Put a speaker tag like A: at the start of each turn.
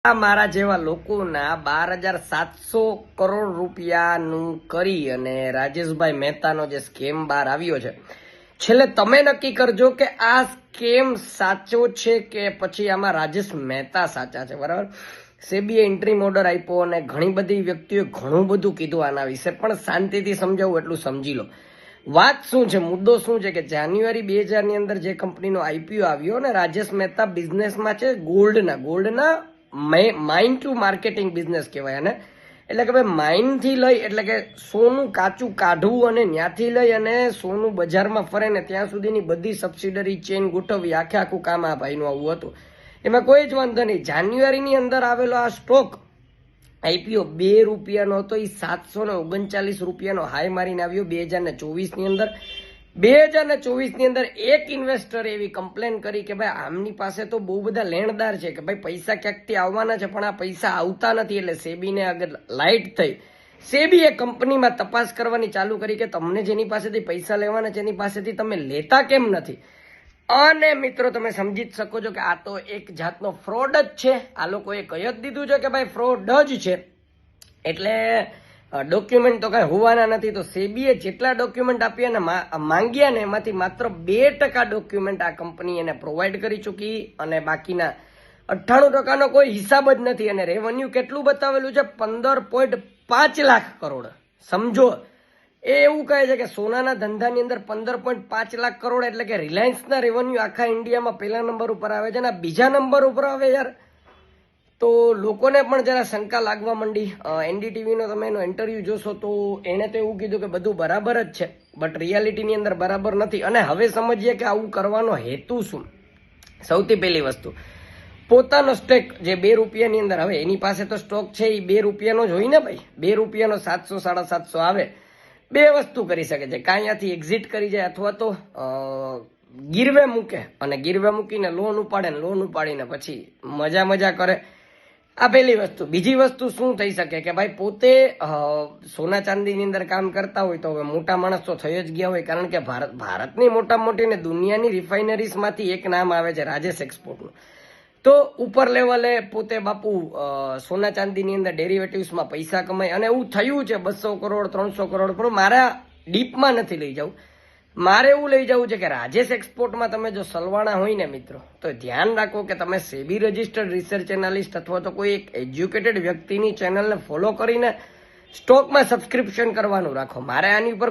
A: આ મારા જેવા લોકોના 12,700 કરોડ રૂપિયાનું કરી અને રાજેશભાઈ મહેતાનો જે સ્કેમ બહાર આવ્યો છે, છેલ્લે તમે નક્કી કરજો કે આ સ્કેમ સાચો છે કે પછી આમાં રાજેશ મહેતા સાચા છે. બરાબર, સેબીએ ઇન્ટ્રીમ ઓર્ડર આપ્યો અને ઘણી બધી વ્યક્તિઓએ ઘણું બધું કીધું આના વિશે, પણ શાંતિથી સમજાવું એટલું સમજી લો. વાત શું છે, મુદ્દો શું છે કે જાન્યુઆરી 2000 ની અંદર જે કંપનીનો આઈપીઓ આવ્યો અને રાજેશ મહેતા બિઝનેસમાં છે ગોલ્ડના માઇન ટુ માર્કેટિંગ બિઝનેસ કહેવાય અને એટલે કે ભાઈ માઇનથી લઈ એટલે કે સોનું કાચું કાઢવું અને ત્યાંથી લઈ અને સોનું બજારમાં ફરે ને ત્યાં સુધીની બધી સબસિડરી ચેન ગોઠવવી, આખું કામ આ ભાઈનું આવું હતું. એમાં કોઈ જ વાંધો નહીં. જાન્યુઆરીની અંદર આવેલો આ સ્ટોક આઈપીઓ 2 રૂપિયાનો હતો, એ 739 રૂપિયાનો હાઈ મારીને આવ્યો 2024 ની અંદર. 2024 ની અંદર એક ઇન્વેસ્ટરે એવી કમ્પ્લેન કરી કે ભાઈ આમની પાસે તો બહુ બધા લેણદાર છે કે ભાઈ પૈસા ક્યાંકથી આવવાના છે પણ આ પૈસા આવતા નથી. એટલે સેબીને આગળ લાઇટ થઈ. સેબીએ કંપનીમાં તપાસ કરવાની ચાલુ કરી કે તમને જેની પાસેથી પૈસા લેવાના છે એની પાસેથી તમે લેતા કેમ નથી. અને મિત્રો તમે સમજી જ શકો છો કે આ તો એક જાતનો ફ્રોડ જ છે. આ લોકોએ કહી જ દીધું છે કે ભાઈ ફ્રોડ જ છે, એટલે ડોક્યુમેન્ટ તો કઈ હોવાના નથી. તો સેબીએ જેટલા ડોક્યુમેન્ટ આપ્યા ને માંગ્યા ને એમાંથી માત્ર 2% ડોક્યુમેન્ટ આ કંપની એને પ્રોવાઈડ કરી ચૂકી અને બાકીના 98%નો કોઈ હિસાબ જ નથી. અને રેવન્યુ કેટલું બતાવેલું છે? 15.5 લાખ કરોડ. સમજો, એ એવું કહે છે કે સોનાના ધંધાની અંદર 15.5 લાખ કરોડ એટલે કે રિલાયન્સના રેવન્યુ આખા ઇન્ડિયામાં પહેલા નંબર ઉપર આવે છે અને બીજા નંબર ઉપર આવે યાર. તો લોકોને પણ જરા શંકા લાગવા માંડી. એનડીટીવીનો તમે એનો ઇન્ટરવ્યુ જોશો તો એણે તો એવું કીધું કે બધું બરાબર જ છે, બટ રિયાલિટીની અંદર બરાબર નથી. અને હવે સમજીએ કે આવું કરવાનો હેતુ શું. સૌથી પહેલી વસ્તુ, પોતાનો સ્ટેક જે 2 રૂપિયાની અંદર, હવે એની પાસે તો સ્ટોક છે એ 2 રૂપિયાનો જ હોય ને ભાઈ. 2 રૂપિયાનો 700 750 આવે. 2 વસ્તુ કરી શકે છે, કાં અહીંયાથી એક્ઝિટ કરી જાય અથવા તો ગીરવે મૂકે અને ગીરવે મૂકીને લોન ઉપાડે ને લોન ઉપાડીને પછી મજા કરે. આ પહેલી વસ્તુ. બીજી વસ્તુ શું થઈ શકે કે ભાઈ પોતે સોના ચાંદીની અંદર કામ કરતા હોય તો હવે મોટા માણસ તો થઈ જ ગયા હોય, કારણ કે ભારતની મોટી ને દુનિયાની રિફાઇનરીઝમાંથી એક નામ આવે છે રાજેશ એક્સપોર્ટનું. તો ઉપર લેવલે પોતે બાપુ સોના ચાંદીની અંદર ડેરિવેટિવ્સમાં પૈસા કમાય અને એવું થયું છે 200 કરોડ 300 કરોડ. પણ મારા ડીપમાં નથી લઈ જવું, મારે એવું લઈ જવું છે કે રાજેશ એક્સપોર્ટમાં તમે જો સલવાણા હોય ને મિત્રો, તો ધ્યાન રાખો કે તમે સેબી રજિસ્ટર્ડ રિસર્ચ એનાલિસ્ટ અથવા તો કોઈ એક એજ્યુકેટેડ વ્યક્તિની ચેનલને ફોલો કરીને સ્ટોકમાં સબસ્ક્રિપ્શન કરવાનું રાખો. મારે આની ઉપર